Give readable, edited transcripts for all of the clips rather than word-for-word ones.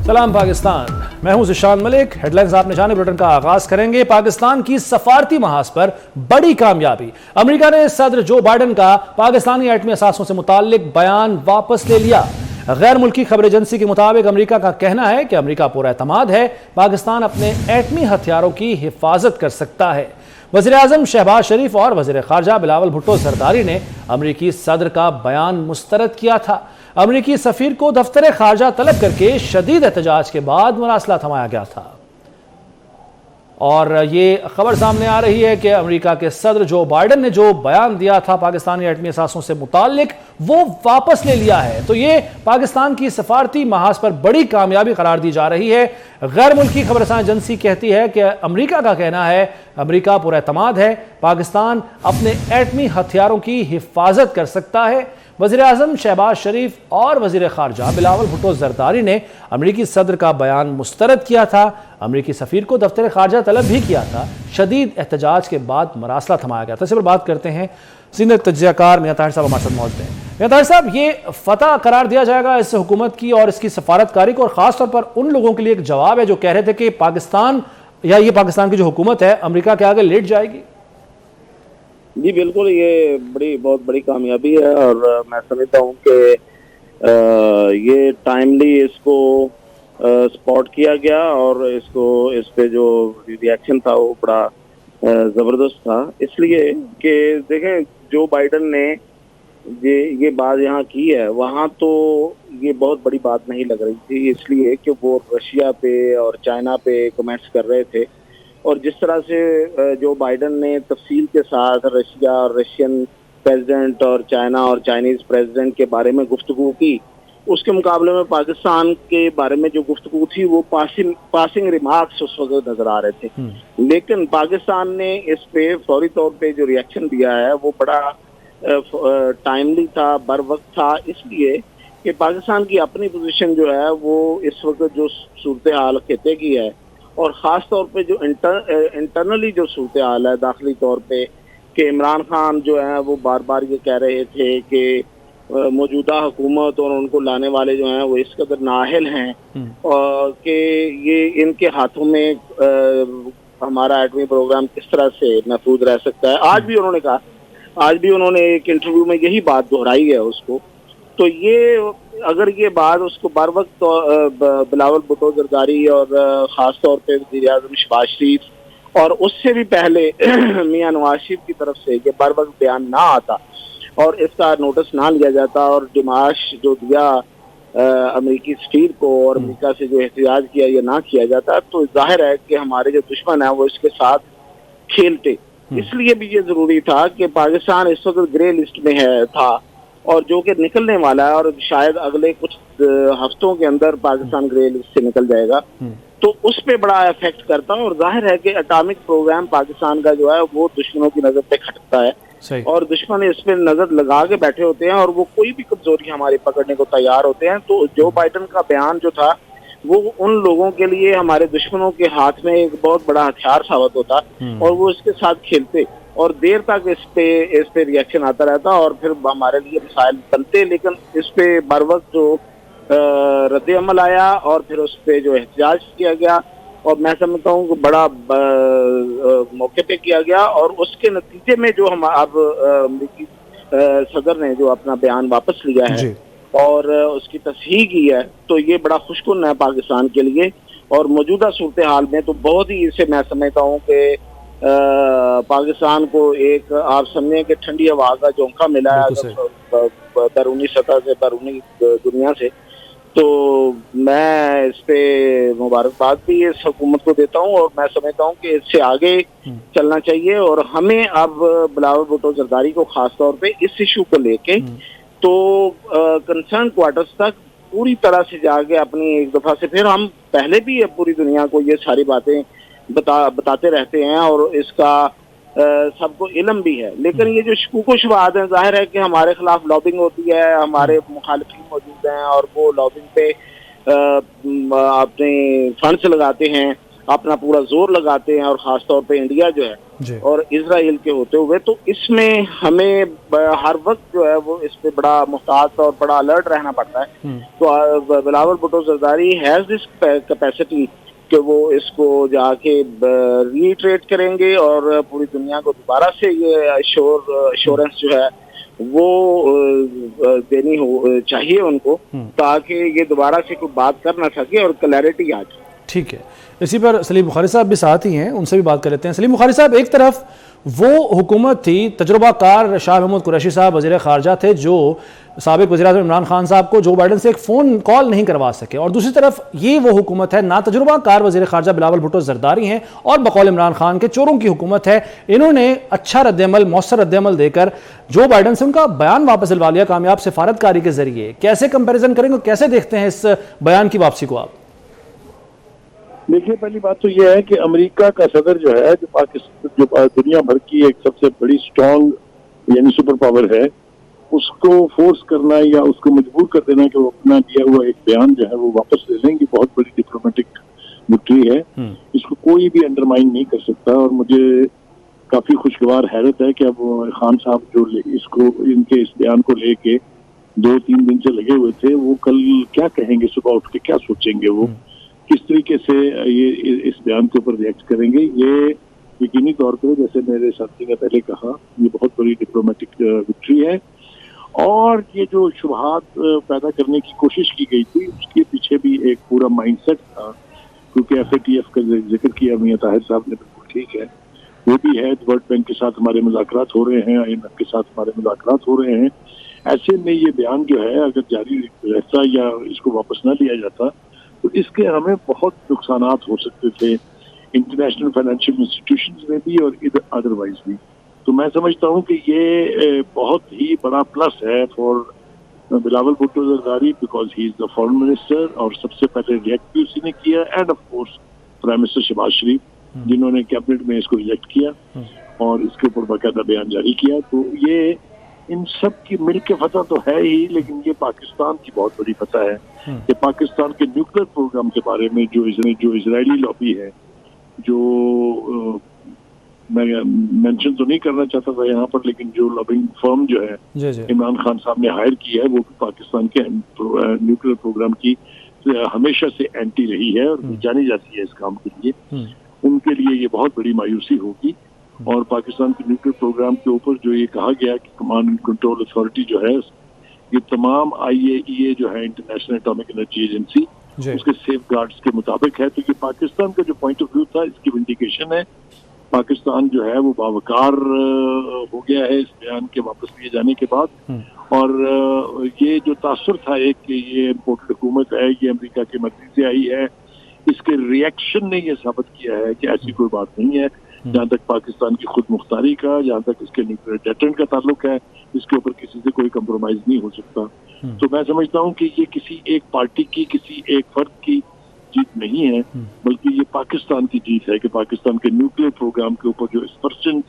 सलाम पाकिस्तान, मैं हूं ज़िशान मलिक। हेडलाइंस आपने जाने बुलेटिन का आगाज करेंगे। पाकिस्तान की सफारती महाज पर बड़ी कामयाबी। अमेरिका ने सदर जो बाइडेन का पाकिस्तानी एटमी असासों से मुताल्लिक बयान वापस ले लिया। गैर मुल्की खबर एजेंसी के मुताबिक अमेरिका का कहना है कि अमेरिका पूरा एतमाद है, पाकिस्तान अपने एटमी हथियारों की हिफाजत कर सकता है। वज़ीर आज़म शहबाज शरीफ और वज़ीर ख़ारजा बिलावल भुट्टो ज़रदारी ने अमरीकी सदर का बयान मुस्तरद किया था। अमरीकी सफ़ीर को दफ्तर ख़ारजा तलब करके शदीद एहतजाज के बाद मरासला थमाया गया था। और ये खबर सामने आ रही है कि अमेरिका के सदर जो बाइडेन ने जो बयान दिया था पाकिस्तानी एटमी असासों से मुताल्लिक, वो वापस ले लिया है। तो ये पाकिस्तान की सफारती महाज पर बड़ी कामयाबी करार दी जा रही है। गैर मुल्की खबरसां एजेंसी कहती है कि अमेरिका का कहना है अमेरिका पूरा एतमाद है, पाकिस्तान अपने एटमी हथियारों की हिफाजत कर सकता है। वज़ीर आज़म शहबाज शरीफ और वज़ीर ख़ारजा बिलावल भुट्टो ज़रदारी ने अमरीकी सदर का बयान मुस्तरद किया था। अमरीकी सफ़ीर को दफ्तर ख़ारजा तलब भी किया था। शदीद एहतजाज के बाद मरासला थमाया गया था। इस पर बात करते हैं सीनियर तज्ज़ियाकार मियां ताहिर साहब हमारे साथ मौजूद हैं। मियां ताहिर साहब, ये फतह करार दिया जाएगा इस हुकूमत की और इसकी सफारतकारी को, और ख़ास तौर पर उन लोगों के लिए एक जवाब है जो कह रहे थे कि पाकिस्तान या ये पाकिस्तान की जो हुकूमत है अमरीका के आगे लेट जाएगी। जी बिल्कुल, ये बहुत बड़ी कामयाबी है और मैं समझता हूँ कि ये टाइमली इसको स्पॉट किया गया और इस पे जो रिएक्शन था वो बड़ा ज़बरदस्त था। इसलिए कि देखें, जो बाइडेन ने ये बात यहाँ की है, वहाँ तो ये बहुत बड़ी बात नहीं लग रही थी, इसलिए कि वो रशिया पे और चाइना पे कमेंट्स कर रहे थे। और जिस तरह से जो बाइडेन ने तफसील के साथ रशिया और रशियन प्रेसिडेंट और चाइना और चाइनीज प्रेसिडेंट के बारे में गुफ्तगू की, उसके मुकाबले में पाकिस्तान के बारे में जो गुफ्तगू थी वो पासिंग रिमार्क्स उस वक्त नजर आ रहे थे। लेकिन पाकिस्तान ने इस पे फौरी तौर पे जो रिएक्शन दिया है वो बड़ा टाइमली था, बर वक्त था, इसलिए कि पाकिस्तान की अपनी पोजीशन जो है वो इस वक्त जो सूरत हाल खिते की है, और ख़ास तौर पे जो इंटरनली जो सूरत हाल है दाखिली तौर पे, कि इमरान खान जो है वो बार बार ये कह रहे थे कि मौजूदा हुकूमत और उनको लाने वाले जो हैं वो इस कदर नाअहल हैं और कि ये इनके हाथों में हमारा एटमी प्रोग्राम किस तरह से महफूज रह सकता है। आज भी उन्होंने कहा, आज भी उन्होंने एक इंटरव्यू में यही बात दोहराई है उसको। तो ये अगर ये बात उसको बर वक्त बिलावल भुट्टो ज़रदारी और ख़ास तौर पे वज़ीर आज़म शहबाज शरीफ और उससे भी पहले मियां नवाज शरीफ की तरफ से ये बर वक्त बयान ना आता और इसका नोटिस ना लिया जाता और डिमाश जो दिया अमेरिकी सफ़ीर को और अमेरिका से जो एहतजाज किया ये ना किया जाता, तो जाहिर है कि हमारे जो दुश्मन है वो इसके साथ खेलते। इसलिए भी ये ज़रूरी था कि पाकिस्तान इस वक्त ग्रे लिस्ट में था और जो कि निकलने वाला है और शायद अगले कुछ हफ्तों के अंदर पाकिस्तान ग्रे लिस्ट से निकल जाएगा, तो उस पे बड़ा इफेक्ट करता है। और जाहिर है कि एटॉमिक प्रोग्राम पाकिस्तान का जो है वो दुश्मनों की नजर पे खटकता है और दुश्मन इस पे नजर लगा के बैठे होते हैं और वो कोई भी कमजोरी हमारी पकड़ने को तैयार होते हैं। तो जो बाइडेन का बयान जो था वो उन लोगों के लिए, हमारे दुश्मनों के हाथ में एक बहुत बड़ा हथियार साबित होता और वो इसके साथ खेलते और देर तक इस पे रिएक्शन आता रहता और फिर हमारे लिए मिसाइल बनते। लेकिन इस पे बर वक्त जो रद्द अमल आया और फिर उस पे जो एहतजाज किया गया और मैं समझता हूँ कि बड़ा मौके पे किया गया और उसके नतीजे में जो हम अब अमेरिकी सदर ने जो अपना बयान वापस लिया है और उसकी तस्हीह की है, तो ये बड़ा खुशकुन है पाकिस्तान के लिए। और मौजूदा सूरत हाल में तो बहुत ही इसे मैं समझता हूँ कि पाकिस्तान को एक, आप समझें कि ठंडी हवा का झोंका मिला है बैरूनी सतह से, बैरूनी दुनिया से। तो मैं इस पे मुबारकबाद भी इस हुकूमत को देता हूँ और मैं समझता हूँ कि इससे आगे चलना चाहिए और हमें अब बिलावल भुट्टो ज़रदारी को खास तौर पे इस इशू को लेके तो कंसर्न क्वार्टर्स तक पूरी तरह से जाके अपनी एक दफा से, फिर हम पहले भी पूरी दुनिया को ये सारी बातें बताते रहते हैं और इसका सबको इल्म भी है, लेकिन ये जो शकूक शुबहात हैं, जाहिर है कि हमारे खिलाफ लॉबिंग होती है, हमारे मुखालिफिन मौजूद हैं और वो लॉबिंग पे अपने फंड्स लगाते हैं अपना पूरा जोर लगाते हैं, और खासतौर पे इंडिया जो जी। है और इजराइल के होते हुए, तो इसमें हमें हर वक्त जो है वो इस पे बड़ा मुहतात और बड़ा अलर्ट रहना पड़ता है। तो Bilawal Bhutto Zardari has this capacity कि वो इसको जाके रीट्रेट करेंगे और पूरी दुनिया को दोबारा से ये एश्योरेंस जो है वो देनी हो चाहिए उनको, ताकि ये दोबारा से कोई बात कर ना सके और क्लैरिटी आ जाए। ठीक है, इसी पर सलीम बुखारी साहब भी साथ ही हैं, उनसे भी बात कर लेते हैं। सलीम बुखारी साहब, एक तरफ वो हुकूमत थी, तजुर्बाकार शाह महमूद कुरैशी साहब वज़ीर ख़ारजा थे जो साबिक़ वज़ीर-ए-आज़म इमरान खान साहब को जो बाइडन से एक फ़ोन कॉल नहीं करवा सके, और दूसरी तरफ ये वो हुकूमत है, ना तजुर्बाकार वज़ीर ख़ारजा बिलावल भुट्टो ज़रदारी हैं और बकौल इमरान खान के चोरों की हुकूमत है। इन्होंने अच्छा रद्दअमल, मौसर रद्दअमल देकर जो बाइडन से उनका बयान वापस दिलवा लिया कामयाब सिफारतकारी के जरिए। कैसे कंपेरिजन करेंगे, कैसे देखते हैं इस बयान की वापसी को आप? देखिए, पहली बात तो यह है कि अमेरिका का सदर जो है, जो पाकिस्तान, जो दुनिया भर की एक सबसे बड़ी स्ट्रॉन्ग यानी सुपर पावर है, उसको फोर्स करना या उसको मजबूर कर देना कि वो अपना दिया हुआ एक बयान जो है वो वापस ले लेंगे, बहुत बड़ी डिप्लोमेटिक विक्ट्री है। इसको कोई भी अंडरमाइन नहीं कर सकता। और मुझे काफी खुशगवार हैरत है कि अब खान साहब जो इसको इनके इस बयान को लेके 2-3 दिन से लगे हुए थे, वो कल क्या कहेंगे, सुबह उठ के क्या सोचेंगे, वो किस तरीके से ये इस बयान के ऊपर रिएक्ट करेंगे। ये यकीनी तौर पर, जैसे मेरे साथी ने पहले कहा, ये बहुत बड़ी डिप्लोमेटिक विक्ट्री है। और ये जो शुबहात पैदा करने की कोशिश की गई थी, उसके पीछे भी एक पूरा माइंडसेट था, क्योंकि FATF का जिक्र किया मियां ताहिर साहब ने, बिल्कुल ठीक है, वो भी है। वर्ल्ड बैंक के साथ हमारे मुज़ाकरात हो रहे हैं, IMF के साथ हमारे मुज़ाकरात हो रहे हैं। ऐसे में ये बयान जो है अगर जारी रहता या इसको वापस न लिया जाता, तो इसके हमें बहुत नुकसानात हो सकते थे, इंटरनेशनल फाइनेंशियल इंस्टीट्यूशंस में भी और इधर अदरवाइज भी। तो मैं समझता हूँ कि ये बहुत ही बड़ा प्लस है for Bilawal Bhutto Zardari, because he is the foreign minister, और सबसे पहले रिएक्ट भी उसी ने किया, and of course prime minister Shehbaz Sharif, जिन्होंने कैबिनेट में इसको रिजेक्ट किया और इसके ऊपर बाकायदा बयान जारी किया। तो ये इन सब की मिल के फतह तो है ही, लेकिन ये पाकिस्तान की बहुत बड़ी फतह है कि पाकिस्तान के न्यूक्लियर प्रोग्राम के बारे में जो इजरायली लॉबी है, जो मैं मेंशन तो नहीं करना चाहता था यहाँ पर, लेकिन जो लॉबिंग फर्म जो है इमरान खान साहब ने हायर की है, वो भी पाकिस्तान के न्यूक्लियर प्रोग्राम की हमेशा से एंटी रही है और जानी जाती है इस काम के लिए। उनके लिए ये बहुत बड़ी मायूसी होगी। और पाकिस्तान के न्यूक्लियर प्रोग्राम के ऊपर जो ये कहा गया कि कमांड एंड कंट्रोल अथॉरिटी जो है, ये तमाम IAEA जो है, इंटरनेशनल एटॉमिक एनर्जी एजेंसी, उसके सेफ गार्ड्स के मुताबिक है। तो ये पाकिस्तान का जो पॉइंट ऑफ व्यू था, इसकी विंडिकेशन है। पाकिस्तान जो है वो बावकार हो गया है इस बयान के वापस लिए जाने के बाद। और ये जो तासुर था एक कि ये इम्पोर्टेड हुकूमत है, ये अमेरिका की मर्जी से आई है, इसके रिएक्शन ने ये साबित किया है कि ऐसी कोई बात नहीं है। जहाँ तक पाकिस्तान की खुद मुख्तारी का, जहाँ तक इसके न्यूक्लियर डेटरेंट का ताल्लुक है, इसके ऊपर किसी से कोई कंप्रोमाइज नहीं हो सकता। तो मैं समझता हूँ कि ये किसी एक पार्टी की, किसी एक फर्द की जीत नहीं है, बल्कि ये पाकिस्तान की जीत है कि पाकिस्तान के न्यूक्लियर प्रोग्राम के ऊपर जो एक्सपर्शन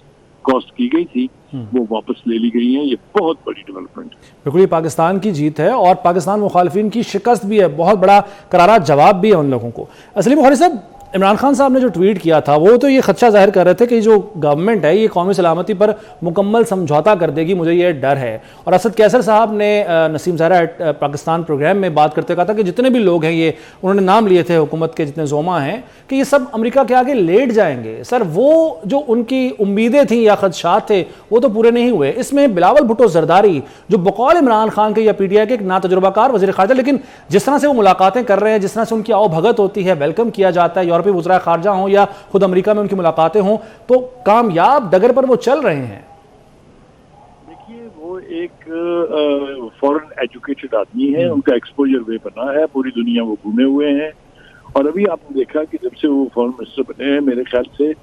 कॉस्ट की गई थी वो वापस ले ली गई है। ये बहुत बड़ी डेवलपमेंट है। बिल्कुल, ये पाकिस्तान की जीत है और पाकिस्तान मुखालिफिन की शिकस्त भी है, बहुत बड़ा करारा जवाब भी है उन लोगों को। असली बुखारी साहब, इमरान खान साहब ने जो ट्वीट किया था वो तो ये खदशा जाहिर कर रहे थे कि जो गवर्नमेंट है ये कौमी सलामती पर मुकम्मल समझौता कर देगी, मुझे ये डर है। और असद कैसर साहब ने नसीम ज़हरा पाकिस्तान प्रोग्राम में बात करते कहा था कि जितने भी लोग हैं, ये उन्होंने नाम लिए थे हुकूमत के जितने जोमा हैं, कि ये सब अमेरिका के आगे लेट जाएंगे। सर, वो जो उनकी उम्मीदें थी या खदशात थे वो तो पूरे नहीं हुए। इसमें बिलावल भुट्टो जरदारी जो बकौल इमरान खान के या PTI के एक नातजुर्बाकार वज़ीर ख़ारजा, लेकिन जिस तरह से वो मुलाकातें कर रहे हैं, जिस तरह से उनकी आवभगत होती है, वेलकम किया जाता है, यूरोपीय वज़ीर ख़ारजा हों या खुद अमेरिका में उनकी मुलाकातें हों, तो कामयाब डगर पर वो चल रहे हैं। देखिए, वो एक फॉरेन एजुकेटेड आदमी है, उनका एक्सपोजर वे बना है, पूरी दुनिया वो घूमे हुए हैं। और अभी आपने देखा कि जब से वो फॉरेन मिनिस्टर बने हैं, मेरे ख्याल से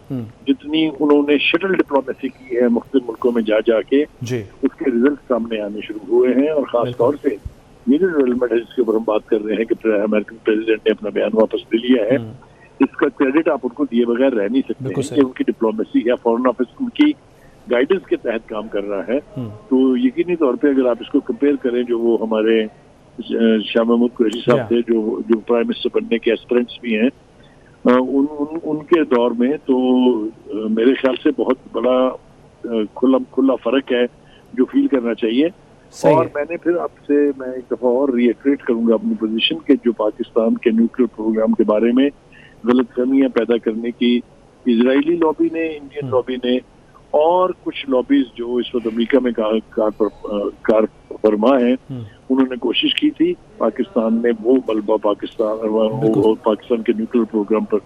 जितनी उन्होंने शटल डिप्लोमेसी की है मुख्तलिफ मुल्कों में जा जाके, उसके रिजल्ट सामने आने शुरू हुए हैं। और खास तौर से ये जो डेवलपमेंट है जिसके ऊपर हम बात कर रहे हैं कि अमेरिकन प्रेसिडेंट ने अपना बयान वापस ले लिया है, इसका क्रेडिट आप उनको दिए बगैर रह नहीं सकते हैं कि उनकी डिप्लोमेसी या फॉरेन ऑफिस उनकी गाइडेंस के तहत काम कर रहा है। तो यकीनी तौर पे अगर आप इसको कंपेयर करें, जो वो हमारे शाह महमूद कुरैशी साहब थे, जो प्राइम मिनिस्टर बनने के एस्पिरेंट्स भी हैं, उनके दौर में तो मेरे ख्याल से बहुत बड़ा खुला फर्क है जो फील करना चाहिए। और मैंने फिर आपसे मैं एक दफा और रीएक्रेट करूंगा अपनी पोजीशन के जो पाकिस्तान के न्यूक्लियर प्रोग्राम के बारे में गलतफहमियां पैदा करने की इजरायली लॉबी ने, इंडियन लॉबी ने और कुछ लॉबीज जो इस वक्त अमेरिका में कार फरमा है, उन्होंने कोशिश की थी पाकिस्तान में वो मलबा पाकिस्तान के न्यूक्लियर प्रोग्राम पर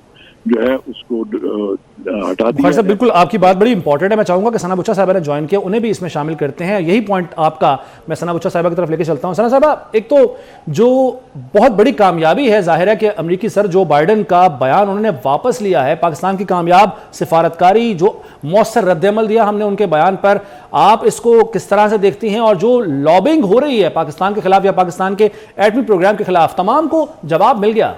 जो है उसको हटा दिया है। बिल्कुल आपकी बात बड़ी इंपॉर्टेंट है। मैं चाहूंगा कि सना बुच्चा साहिबा ने ज्वाइन किया, उन्हें भी इसमें शामिल करते हैं। यही पॉइंट आपका मैं सना बुच्चा साहिबा की तरफ लेके चलता हूं। सना साहिबा, एक तो जो बहुत बड़ी कामयाबी है, जाहिर है कि अमेरिकी सर जो बाइडन का बयान उन्होंने वापस लिया है, पाकिस्तान की कामयाब सिफारतकारी, जो मौसर रद्द-ए-अमल दिया हमने उनके बयान पर, आप इसको किस तरह से देखती हैं? और जो लॉबिंग हो रही है पाकिस्तान के खिलाफ या पाकिस्तान के एटमी प्रोग्राम के खिलाफ, तमाम को जवाब मिल गया?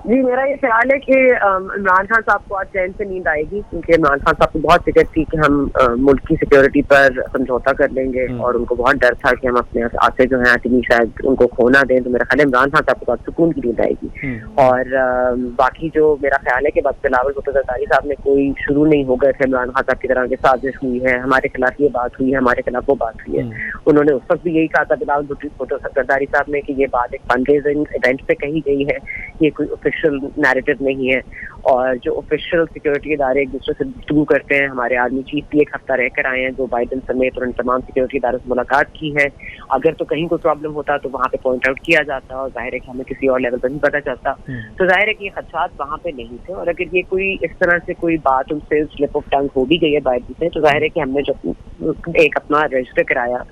जी, मेरा ये ख्याल है कि इमरान खान साहब को आज चैन से नींद आएगी, क्योंकि इमरान खान साहब को बहुत फिक्र थी कि हम मुल्क की सिक्योरिटी पर समझौता कर लेंगे और उनको बहुत डर था कि हम अपने आसे जो है एटमी शायद उनको खोना दें। तो मेरा ख्याल है इमरान खान साहब को बहुत सुकून की नींद आएगी। और बाकी जो मेरा ख्याल है कि बिलावल भुट्टो जरदारी साहब ने कोई शुरू नहीं हो गए थे इमरान खान साहब की तरह की साजिश हुई है, हमारे खिलाफ ये बात हुई है, हमारे खिलाफ वो बात हुई है। उन्होंने उस वक्त भी यही कहा था बिलावल भुट्टो जरदारी साहब ने कि ये बात एक फंड रेजिंग इवेंट पे कही गई है, ये कोई ऑफिशियल नैरेटिव नहीं है। और जो ऑफिशियल सिक्योरिटी इदारे एक दूसरे से गुफ्तगू करते हैं, हमारे आर्मी चीफ भी एक हफ्ता रहकर आए हैं जो बाइडन समेत और उन तमाम सिक्योरिटी इदारों से मुलाकात की है। अगर तो कहीं कोई प्रॉब्लम होता तो वहाँ पे पॉइंट आउट किया जाता और जाहिर है कि हमें किसी और लेवल पर नहीं पता चलता। तो जाहिर है कि ये खदशात वहाँ पे नहीं थे। और अगर ये कोई इस तरह से कोई बात उनसे स्लिप ऑफ टंग हो भी गई है बाइडन से, तो जाहिर है कि हमने जो एक अपना रजिस्टर कराया,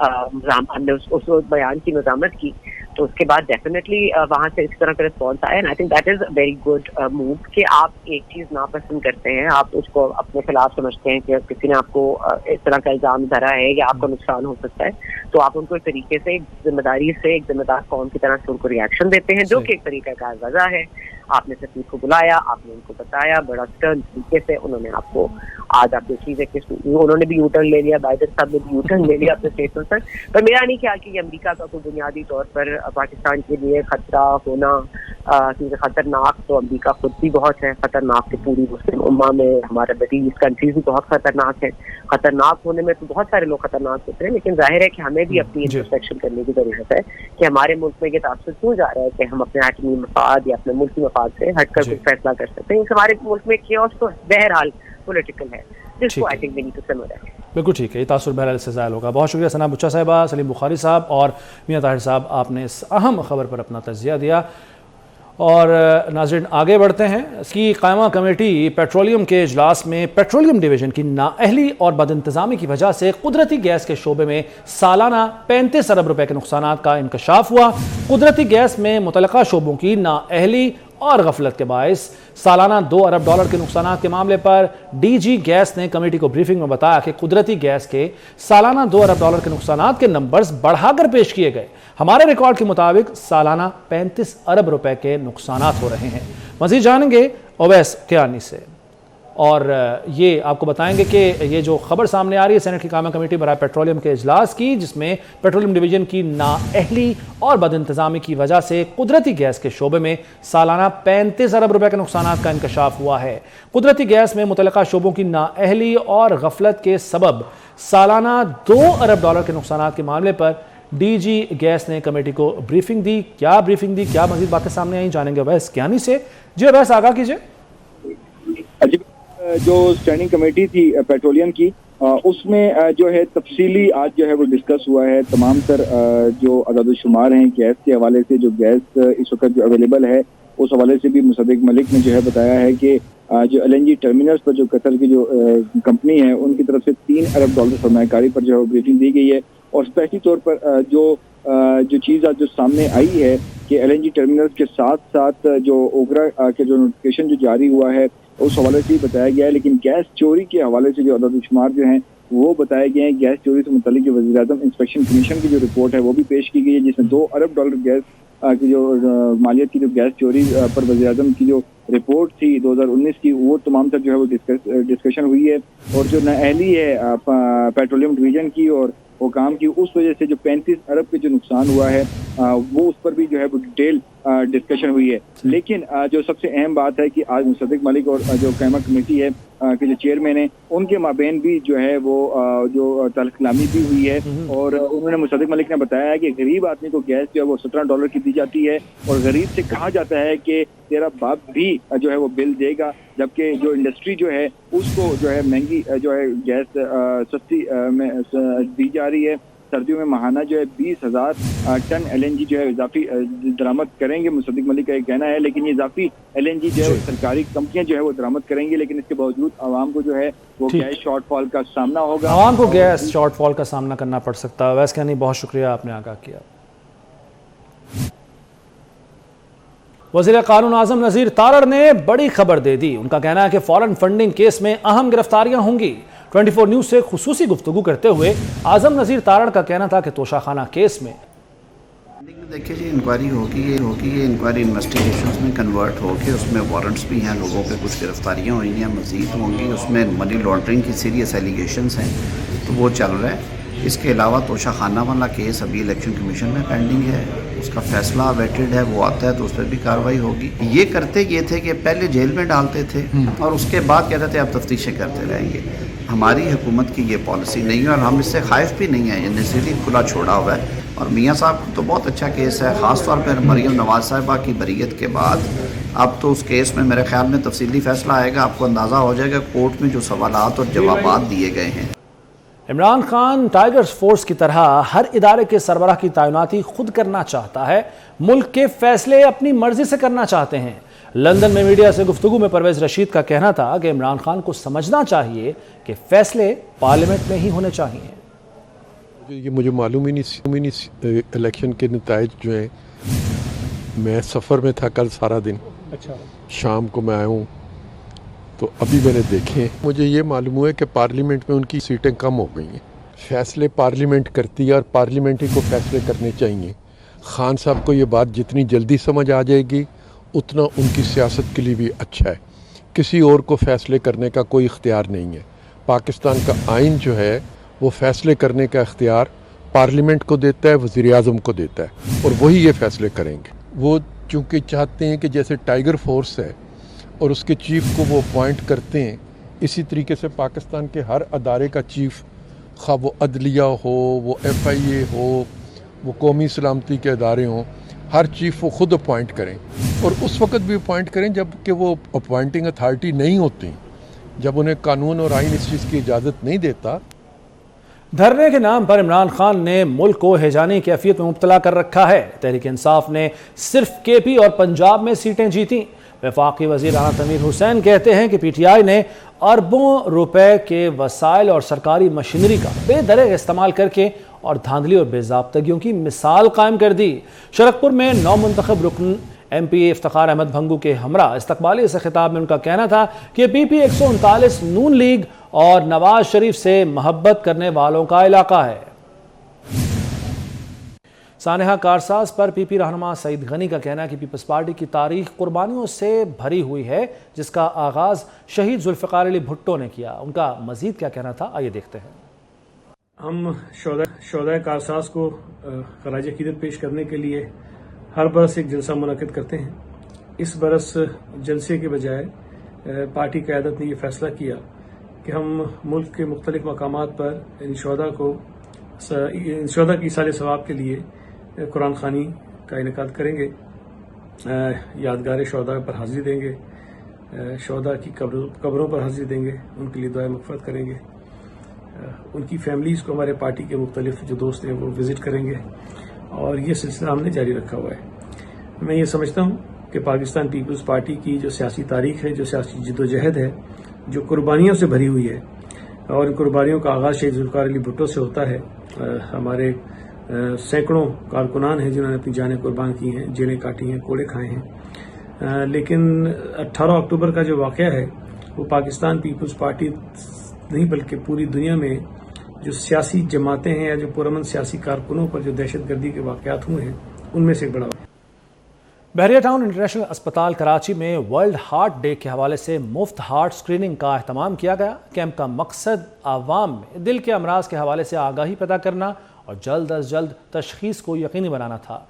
हमने उस बयान की मज़ामत की, तो उसके बाद डेफिनेटली वहाँ से इस तरह का रिस्पॉन्स आया। And I think that is a very good move कि आप एक चीज़ नापसंद करते हैं, आप उसको अपने खिलाफ समझते हैं कि किसी ने आपको इस तरह का इल्ज़ाम धरा है या आपको नुकसान हो सकता है, तो आप उनको एक तरीके से, एक जिम्मेदारी से, एक जिम्मेदार कौम की तरह से उनको रिएक्शन देते हैं, जो कि एक तरीका का वजह है। आपने सचिव को बुलाया, आपने उनको बताया बड़ा स्टर्न तरीके से, उन्होंने आपको आज आप देखिए कि उन्होंने भी यूटर्न ले लिया, बाइडन साहब ने भी यूटर्न ले लिया अपने स्टेटमेंट पर। पर मेरा नहीं ख्याल कि अमेरिका का कोई बुनियादी तौर पर पाकिस्तान के लिए खतरा होना, क्योंकि खतरनाक तो अमेरिका खुद भी बहुत है, खतरनाक तो पूरी मुस्लिम उम्मा में हमारे मिडिल ईस्ट कंट्रीज भी बहुत खतरनाक है। खतरनाक होने में तो बहुत सारे लोग खतरनाक होते हैं, लेकिन जाहिर है कि हमें भी अपनी इंट्रोस्पेक्शन करने की जरूरत है कि हमारे मुल्क में ये तासुर क्यों जा रहा है कि हम अपने एटमी मफाद या अपने मुल्की मफाद से हटकर कुछ फैसला कर सकते हैं। हमारे मुल्क में केओस तो बहरहाल पॉलिटिकल है, जिसको I think we need to समझ। बिल्कुल ठीक है, ये तासुर बहरहाल इससे ज़ायल होगा। बहुत शुक्रिया सना बुच्चा साहिबा, सलीम बुखारी साहब और मियां ताहिर साहब, आपने इस अहम खबर पर अपना तजिया दिया। और नाज़रीन आगे बढ़ते हैं। इसकी कायमा कमेटी पेट्रोलियम के इजलास में पेट्रोलियम डिवीज़न की नाअहली और बदइंतज़ामी की वजह से कुदरती गैस के शोबे में सालाना 35 अरब रुपए के नुकसानात का इंकशाफ हुआ। कुदरती गैस में मुतलका शोबों की नाअहली और गफलत के बायस सालाना $2 अरब के नुकसानात के मामले पर डीजी गैस ने कमेटी को ब्रीफिंग में बताया कि कुदरती गैस के सालाना $2 अरब के नुकसानात के नंबर्स बढ़ाकर पेश किए गए। हमारे रिकॉर्ड के मुताबिक सालाना 35 अरब रुपए के नुकसानात हो रहे हैं। मजीद जानेंगे ओवैस कियानी से, और ये आपको बताएंगे कि ये जो खबर सामने आ रही है सेनेट की कायमा कमेटी बराए पेट्रोलियम के इजलास की, जिसमें पेट्रोलियम डिवीजन की नाअहली और बदइंतज़ामी की वजह से कुदरती गैस के शोबे में सालाना 35 अरब रुपए के नुकसानात का इंकशाफ हुआ है। कुदरती गैस में मुतलका शोबों की नाअहली और गफलत के सबब सालाना $2 अरब के नुकसानात के मामले पर डीजी गैस ने कमेटी को ब्रीफिंग दी। क्या ब्रीफिंग दी, क्या मजीद बातें सामने आई, जानेंगे अवैस कियानी से। जी अवैस, आगाह कीजिए। जो स्टैंडिंग कमेटी थी पेट्रोलियम की, उसमें जो है तफसीली आज जो है वो डिस्कस हुआ है। तमाम तर जो अदाद-ओ-शुमार हैं गैस के हवाले से, जो गैस इस वक्त जो अवेलेबल है, उस हवाले से भी मुसद्दिक मलिक ने जो है बताया है कि जो LNG टर्मिनल्स पर जो कतर की जो कंपनी है उनकी तरफ से $3 अरब सरमायाकारी पर जो है ब्रीफिंग दी गई है। और स्पेशली तौर पर जो चीज़ आज जो सामने आई है कि LNG टर्मिनल्स के साथ साथ जो ओगरा के जो नोटिफिकेशन जो जारी हुआ है उस हवाले से बताया गया है, लेकिन गैस चोरी के हवाले से जो अदाद-ओ-शुमार जो हैं वो बताए गए हैं। गैस चोरी से मुतालिक जो वज़ीर-ए-आज़म इंस्पेक्शन कमीशन की जो रिपोर्ट है वो भी पेश की गई है, जिसमें $2 अरब गैस की जो मालियत की जो गैस चोरी पर वज़ीर-ए-आज़म की जो रिपोर्ट थी 2019 की, वो तमाम तक जो है वो डिस्कशन हुई है। और जो नाअहली है पेट्रोलियम डिवीजन की और वो काम की, उस वजह से जो 35 अरब के जो नुकसान हुआ है वो उस पर भी जो है वो डिटेल डिस्कशन हुई है। लेकिन जो सबसे अहम बात है कि आज मुसद्दिक मलिक और जो कैमा कमेटी है के जो चेयरमैन है उनके माबेन भी जो है वो जो तलखलामी भी हुई है। और उन्होंने मुसद्दिक मलिक ने बताया है कि गरीब आदमी को गैस जो है वो $17 की दी जाती है और गरीब से कहा जाता है कि तेरा बाप भी जो है वो बिल देगा, जबकि जो इंडस्ट्री जो है उसको जो है महंगी जो है गैस सस्ती में दी जा रही है। सर्दियों में माहाना जो है 20,000 टन LNG जो है इजाफी दरामद करेंगे, मुसद्दिक मलिक का एक कहना है। लेकिन ये इजाफी LNG जो है सरकारी कंपनियां जो है वो दरामद करेंगी, लेकिन इसके बावजूद आवाम को जो है वो गैस शॉर्टफॉल का सामना होगा। आवाम को गैस शॉर्टफॉल का सामना करना पड़ सकता है। वैसे कहनी बहुत शुक्रिया, आपने आगाह किया। वज़ीर कानून आज़म नज़ीर तारड़ ने बड़ी खबर दे दी। उनका कहना है कि फॉरेन फंडिंग केस में अहम गिरफ्तारियां होंगी। 24 न्यूज से खुसूसी गुफ्तगू करते हुए आज़म नज़ीर तारड़ का कहना था कि तोशाखाना केस में देखिए जी इंक्वायरी होगी, ये इंक्वायरी इन्वेस्टिगेशंस में कन्वर्ट होकर उसमें वारंट्स भी हैं, लोगों पे कुछ गिरफ्तारियां हुई हैं, मज़ीद होंगी। उसमें मनी लॉन्ड्रिंग की सीरियस एलिगेशंस हैं तो वो चल रहा है। इसके अलावा तोशाखाना वाला केस अभी इलेक्शन कमीशन में पेंडिंग है, उसका फैसला वेटेड है, वो आता है तो उस पर भी कार्रवाई होगी। ये करते ये थे कि पहले जेल में डालते थे और उसके बाद कहते थे अब तफ्तीशें करते रहेंगे। हमारी हुकूमत की ये पॉलिसी नहीं है और हम इससे खाइफ भी नहीं है। ये नज़ीरी खुला छोड़ा हुआ है और मियाँ साहब तो बहुत अच्छा केस है, ख़ास तौर पर मरियम नवाज साहिबा की बरीयत के बाद। अब तो उस केस में मेरे ख्याल में तफसीली फैसला आएगा, आपको अंदाज़ा हो जाएगा कोर्ट में जो सवालात और जवाबात दिए गए हैं। इमरान खान टाइगर्स फोर्स की तरह हर इदारे के सरबराह की तैनाती खुद करना चाहता है, मुल्क के फैसले अपनी मर्जी से करना चाहते हैं। लंदन में मीडिया से गुफ्तगू में परवेज रशीद का कहना था कि इमरान खान को समझना चाहिए कि फैसले पार्लियामेंट में ही होने चाहिए। ये मुझे मालूम ही नहीं इलेक्शन के नताइज जो हैं। मैं सफ़र में था कल सारा दिन, अच्छा शाम को मैं आया हूँ तो अभी मैंने देखे। मुझे ये मालूम हुआ है कि पार्लियामेंट में उनकी सीटें कम हो गई हैं। फैसले पार्लियामेंट करती है और पार्लियामेंट ही को फैसले करने चाहिए। खान साहब को ये बात जितनी जल्दी समझ आ जाएगी उतना उनकी सियासत के लिए भी अच्छा है। किसी और को फैसले करने का कोई इख्तियार नहीं है। पाकिस्तान का आइन जो है वो फैसले करने का इख्तियार पार्लियामेंट को देता है, वज़ीर-ए-आज़म को देता है और वही ये फैसले करेंगे। वो चूँकि चाहते हैं कि जैसे टाइगर फोर्स है और उसके चीफ को वो अपॉइंट करते हैं, इसी तरीके से पाकिस्तान के हर अदारे का चीफ, खा वो अदलिया हो, वो FIA हो, वो कौमी सलामती के अदारे हों, हर चीफ वो खुद अपॉइंट करें और उस वक्त भी अपॉइंट करें जबकि वो अपॉइंटिंग अथॉरिटी नहीं होती, जब उन्हें कानून और आइन इस चीज़ की इजाज़त नहीं देता। धरने के नाम पर इमरान खान ने मुल्क को हैजानी कैफियत में मुब्तला कर रखा है। तहरीक इंसाफ ने सिर्फ KP और पंजाब में सीटें जीती। वफाकी वज़ीर राना तमीर हुसैन कहते हैं कि PTI ने अरबों रुपए के वसाइल और सरकारी मशीनरी का बेदरग इस्तेमाल करके और धांधली और बेज़ाब्तगियों की मिसाल कायम कर दी। शरकपुर में नौमुंतखब रुकन MP इफ्तिखार अहमद भंगू के हमरा इस्तकबाली से खिताब में उनका कहना था कि PP 139 नून लीग और नवाज शरीफ से मोहब्बत करने वालों का इलाका है। सानेहा कारसाज पर PP रहनुमा सईद गनी का कहना है कि पीपल्स पार्टी की तारीख कुर्बानियों से भरी हुई है, जिसका आगाज़ शहीद जुल्फ़िकार अली भुट्टो ने किया। उनका मजीद क्या कहना था, आइए देखते हैं। हम शोहदाए कारसाज को खराज अकीदत पेश करने के लिए हर बरस एक जलसा मुनक़िद करते हैं। इस बरस जलसे के बजाय पार्टी क़यादत ने यह फैसला किया कि हम मुल्क के मुख्तलिफ मकामात पर इन शोहदा की साले सवाब के लिए कुरान खानी का इनेकाद करेंगे, यादगार शोहदा पर हाजिरी देंगे, शोहदा की कब्रों पर हाजिरी देंगे, उनके लिए दुआ मग़फ़िरत करेंगे, उनकी फैमिलीज़ को हमारे पार्टी के मुख्तलिफ जो दोस्त हैं वो विज़िट करेंगे और ये सिलसिला हमने जारी रखा हुआ है। मैं ये समझता हूँ कि पाकिस्तान पीपल्स पार्टी की जो सियासी तारीख़ है, जो सियासी जिद्दोजहद है, जो कुर्बानियों से भरी हुई है और इन कुर्बानियों का आगाज़ शहीद जुल्फ़िकार अली भुट्टो से होता है। हमारे सैकड़ों कारकुनान हैं जिन्होंने अपनी जानें कुर्बान की हैं, जेलें काटी हैं, कोड़े खाए हैं। लेकिन 18 अक्टूबर का जो वाक़या है वो पाकिस्तान पीपल्स पार्टी नहीं बल्कि पूरी दुनिया में जो सियासी जमातें हैं या जो पुरअमन सियासी कारकुनों पर जो दहशतगर्दी के वाक़यात हुए हैं उनमें से एक बड़ा। बहरिया टाउन इंटरनेशनल अस्पताल कराची में वर्ल्ड हार्ट डे के हवाले से मुफ्त हार्ट स्क्रीनिंग का अहतमाम किया गया। कैंप का मकसद आवाम में दिल के अमराज के हवाले से आगाही पैदा करना और जल्द अज जल्द तशखीस को यकीनी बनाना था।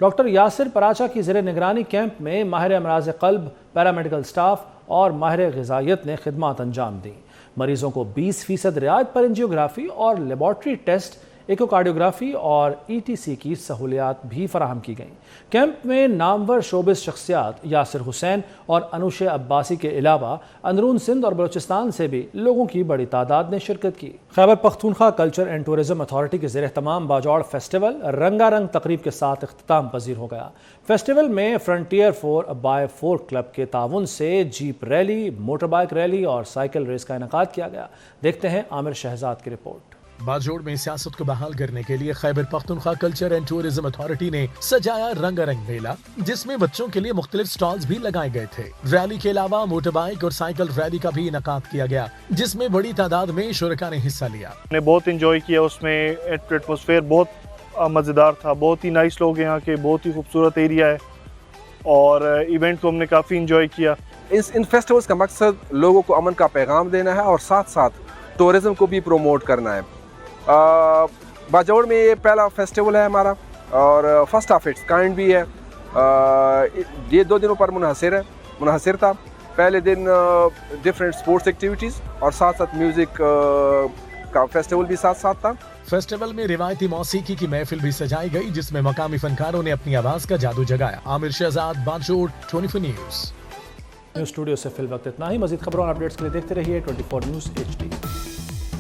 डॉक्टर यासिर पराचा की ज़ेर निगरानी कैंप में माहिर अमराज क़ल्ब, पैरामेडिकल स्टाफ और माहिर ग़िज़ाइयत ने खिदमत अंजाम दी। मरीजों को 20% रियायत पर एंजियोग्राफी और लेबॉर्ट्री टेस्ट, इकोकार्डियोग्राफी और ETC की सहूलियात भी फराहम की गईं। कैंप में नामवर शोबिस शख्सियात यासिर हुसैन और अनुश अब्बासी के अलावा अंदरून सिंध और बलूचिस्तान से भी लोगों की बड़ी तादाद ने शिरकत की। Khyber Pakhtunkhwa culture and tourism authority के ज़ेर तमाम बाजौड़ फेस्टिवल रंगारंग तकरीब के साथ इख्तिताम पजीर हो गया। फेस्टिवल में फ्रंटियर 4x4 क्लब के ताउन से jeep rally, motor bike rally और साइकिल रेस का इनेकाद किया गया। देखते हैं आमिर शहजाद की रिपोर्ट। बाजोड़ में सियासत को बहाल करने के लिए Khyber Pakhtunkhwa culture and tourism authority ने सजाया रंगारंग मेला, जिसमें बच्चों के लिए मुख्तलिफ स्टॉल्स भी लगाए गए थे। रैली के अलावा मोटर बाइक और साइकिल रैली का भी इनेकाद किया गया, जिसमें बड़ी तादाद में शुरका ने हिस्सा लिया। ने बहुत इंजॉय किया, उसमें एटमॉस्फेयर बहुत मजेदार था, बहुत ही नाइस लोग यहाँ के, बहुत ही खूबसूरत एरिया है और इवेंट को हमने काफी इंजॉय किया। इन फेस्टिवल्स का मकसद लोगों को अमन का पैगाम देना है और साथ साथ टूरिज्म को भी प्रोमोट करना है। बाजौड़ में ये पहला फेस्टिवल है हमारा और फर्स्ट ऑफ इट्स काइंड भी है। ये 2 दिनों पर मुनहसर था। पहले दिन डिफरेंट स्पोर्ट्स एक्टिविटीज़ और साथ साथ म्यूज़िक का फेस्टिवल भी साथ साथ था। फेस्टिवल में रिवायती मौसीकी की महफिल भी सजाई गई, जिसमें मकामी फनकारों ने अपनी आवाज़ का जादू जगाया। आमिर शहजाद, बाजौड़, 24 न्यूज़ स्टूडियो से फिल वक्त इतना ही। मजीद खबरों और अपडेट्स के लिए देखते रहिए 24 न्यूज़ HD।